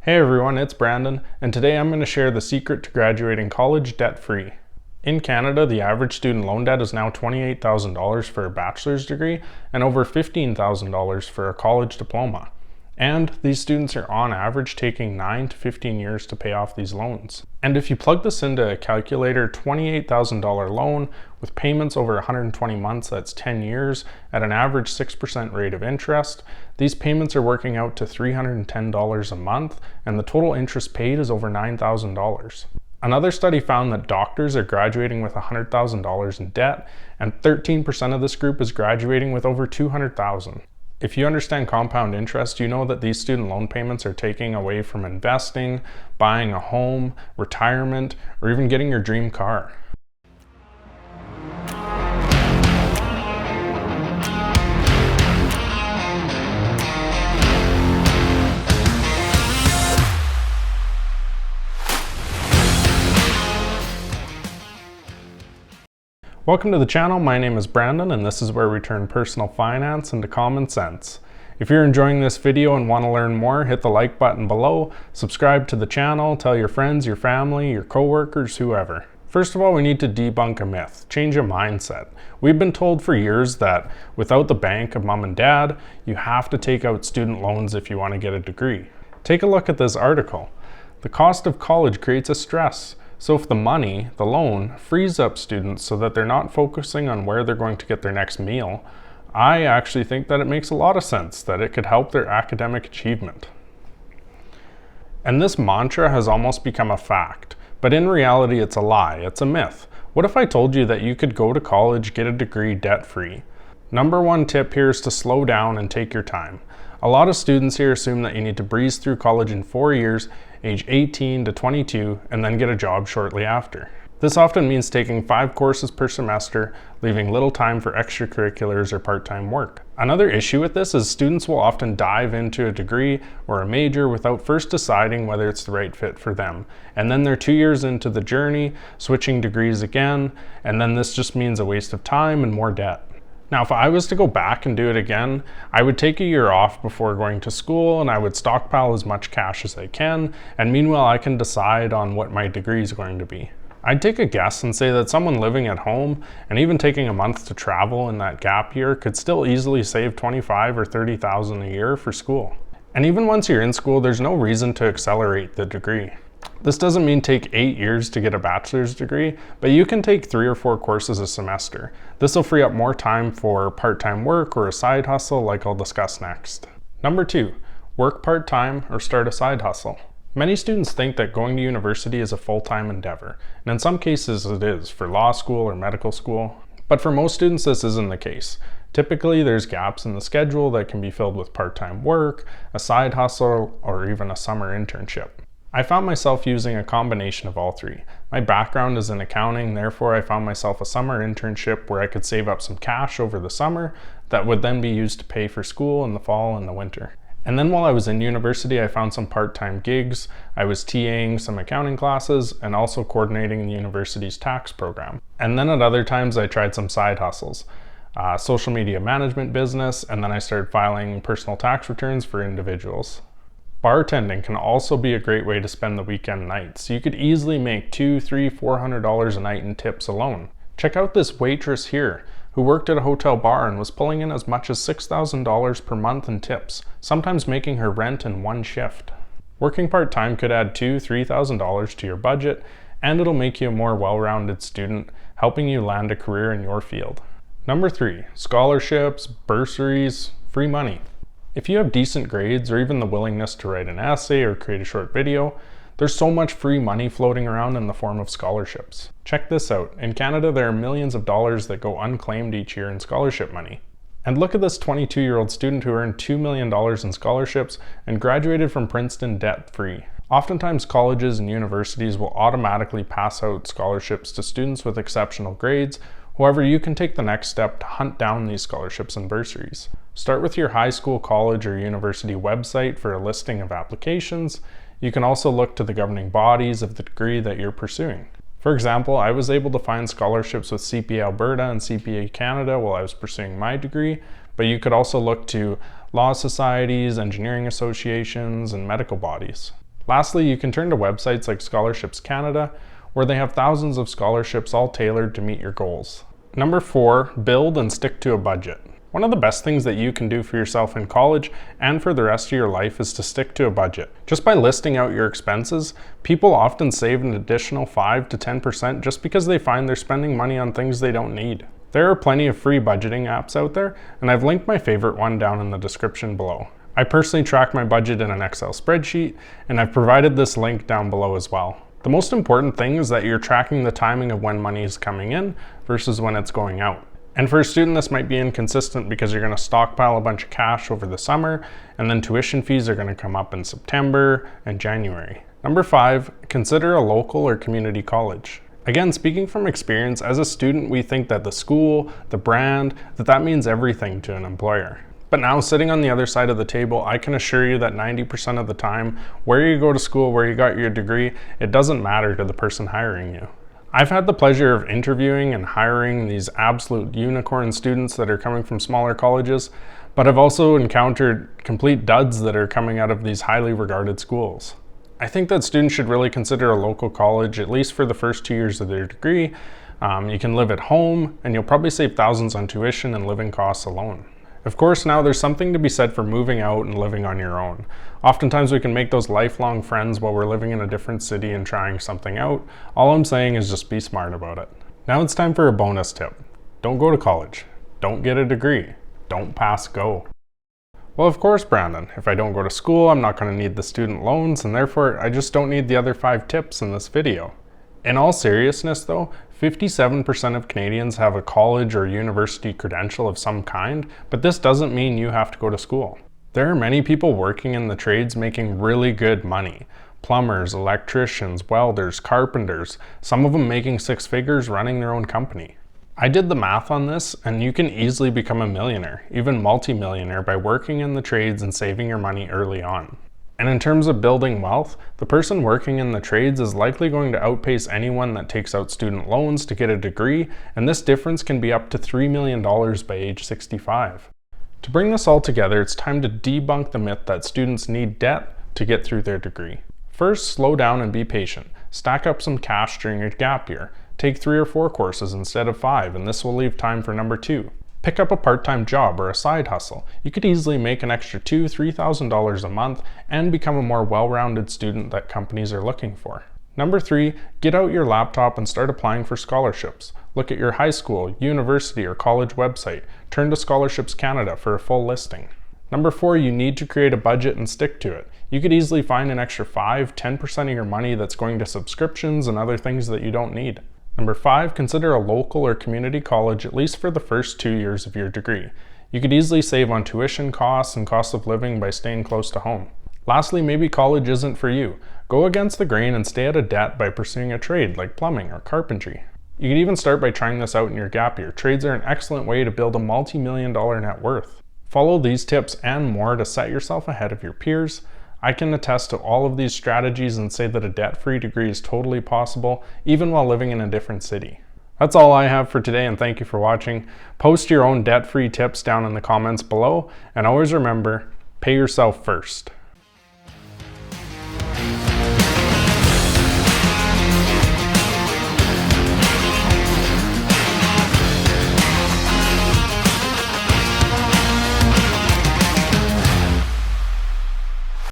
Hey everyone, it's Brandon, and today I'm going to share the secret to graduating college debt-free. In Canada, the average student loan debt is now $28,000 for a bachelor's degree and over $15,000 for a college diploma. And these students are on average taking 9 to 15 years to pay off these loans. And if you plug this into a calculator, $28,000 loan with payments over 120 months, that's 10 years, at an average 6% rate of interest, these payments are working out to $310 a month, and the total interest paid is over $9,000. Another study found that doctors are graduating with $100,000 in debt, and 13% of this group is graduating with over $200,000. If you understand compound interest, you know that these student loan payments are taking away from investing, buying a home, retirement, or even getting your dream car. Welcome to the channel. My name is Brandon, and this is where we turn personal finance into common sense. If you're enjoying this video and want to learn more, hit the like button below, subscribe to the channel, tell your friends, your family, your coworkers, whoever. First of all, we need to debunk a myth, change a mindset. We've been told for years that without the bank of mom and dad, you have to take out student loans if you want to get a degree. Take a look at this article. The cost of college creates a stress. So if the money, the loan, frees up students so that they're not focusing on where they're going to get their next meal, I actually think that it makes a lot of sense that it could help their academic achievement. And this mantra has almost become a fact, but in reality it's a lie, it's a myth. What if I told you that you could go to college, get a degree debt-free? Number one tip here is to slow down and take your time. A lot of students here assume that you need to breeze through college in 4 years, age 18 to 22, and then get a job shortly after. This often means taking 5 courses per semester, leaving little time for extracurriculars or part-time work. Another issue with this is students will often dive into a degree or a major without first deciding whether it's the right fit for them. And then they're 2 years into the journey, switching degrees again, and then this just means a waste of time and more debt. Now, if I was to go back and do it again, I would take a year off before going to school and I would stockpile as much cash as I can, and meanwhile I can decide on what my degree is going to be. I'd take a guess and say that someone living at home and even taking a month to travel in that gap year could still easily save $25,000 or $30,000 a year for school. And even once you're in school, there's no reason to accelerate the degree. This doesn't mean take 8 years to get a bachelor's degree, but you can take 3 or 4 courses a semester. This will free up more time for part-time work or a side hustle like I'll discuss next. Number 2, work part-time or start a side hustle. Many students think that going to university is a full-time endeavor, and in some cases it is for law school or medical school. But for most students this isn't the case. Typically there's gaps in the schedule that can be filled with part-time work, a side hustle, or even a summer internship. I found myself using a combination of all 3. My background is in accounting, therefore I found myself a summer internship where I could save up some cash over the summer that would then be used to pay for school in the fall and the winter. And then while I was in university, I found some part-time gigs. I was TAing some accounting classes and also coordinating the university's tax program. And then at other times I tried some side hustles, social media management business, and then I started filing personal tax returns for individuals. Bartending can also be a great way to spend the weekend nights. You could easily make $200, $300, $400 a night in tips alone. Check out this waitress here who worked at a hotel bar and was pulling in as much as $6,000 per month in tips, sometimes making her rent in one shift. Working part-time could add $2,000, $3,000 to your budget, and it'll make you a more well-rounded student, helping you land a career in your field. Number 3, scholarships, bursaries, free money. If you have decent grades or even the willingness to write an essay or create a short video, there's so much free money floating around in the form of scholarships. Check this out. In Canada, there are millions of dollars that go unclaimed each year in scholarship money. And look at this 22-year-old student who earned $2 million in scholarships and graduated from Princeton debt-free. Oftentimes, colleges and universities will automatically pass out scholarships to students with exceptional grades. However, you can take the next step to hunt down these scholarships and bursaries. Start with your high school, college, or university website for a listing of applications. You can also look to the governing bodies of the degree that you're pursuing. For example, I was able to find scholarships with CPA Alberta and CPA Canada while I was pursuing my degree, but you could also look to law societies, engineering associations, and medical bodies. Lastly, you can turn to websites like Scholarships Canada, where they have thousands of scholarships all tailored to meet your goals. Number 4, build and stick to a budget. One of the best things that you can do for yourself in college and for the rest of your life is to stick to a budget. Just by listing out your expenses, people often save an additional 5 to 10% just because they find they're spending money on things they don't need. There are plenty of free budgeting apps out there, and I've linked my favorite one down in the description below. I personally track my budget in an Excel spreadsheet, and I've provided this link down below as well. The most important thing is that you're tracking the timing of when money is coming in versus when it's going out. And for a student, this might be inconsistent because you're going to stockpile a bunch of cash over the summer, and then tuition fees are going to come up in September and January. Number 5, consider a local or community college. Again, speaking from experience, as a student, we think that the school, the brand, that means everything to an employer. But now, sitting on the other side of the table, I can assure you that 90% of the time, where you go to school, where you got your degree, it doesn't matter to the person hiring you. I've had the pleasure of interviewing and hiring these absolute unicorn students that are coming from smaller colleges, but I've also encountered complete duds that are coming out of these highly regarded schools. I think that students should really consider a local college, at least for the first 2 years of their degree. You can live at home, and you'll probably save thousands on tuition and living costs alone. Of course, now there's something to be said for moving out and living on your own. Oftentimes we can make those lifelong friends while we're living in a different city and trying something out. All I'm saying is just be smart about it. Now it's time for a bonus tip. Don't go to college. Don't get a degree. Don't pass go. Well, of course, Brandon, if I don't go to school, I'm not going to need the student loans, and therefore I just don't need the other 5 tips in this video. In all seriousness though, 57% of Canadians have a college or university credential of some kind, but this doesn't mean you have to go to school. There are many people working in the trades making really good money. Plumbers, electricians, welders, carpenters, some of them making 6 figures running their own company. I did the math on this, and you can easily become a millionaire, even multi-millionaire, by working in the trades and saving your money early on. And in terms of building wealth, the person working in the trades is likely going to outpace anyone that takes out student loans to get a degree, and this difference can be up to $3 million by age 65. To bring this all together, it's time to debunk the myth that students need debt to get through their degree. First, slow down and be patient. Stack up some cash during your gap year. Take 3 or 4 courses instead of 5, and this will leave time for number 2. Pick up a part-time job or a side hustle. You could easily make an extra $2,000–$3,000 a month and become a more well-rounded student that companies are looking for. Number 3, get out your laptop and start applying for scholarships. Look at your high school, university, or college website. Turn to Scholarships Canada for a full listing. Number 4, you need to create a budget and stick to it. You could easily find an extra 5–10% of your money that's going to subscriptions and other things that you don't need. Number 5, consider a local or community college at least for the first 2 years of your degree. You could easily save on tuition costs and cost of living by staying close to home. Lastly, maybe college isn't for you. Go against the grain and stay out of debt by pursuing a trade like plumbing or carpentry. You can even start by trying this out in your gap year. Trades are an excellent way to build a multi-million-dollar net worth. Follow these tips and more to set yourself ahead of your peers. I can attest to all of these strategies and say that a debt-free degree is totally possible, even while living in a different city. That's all I have for today, and thank you for watching. Post your own debt-free tips down in the comments below, and always remember, pay yourself first.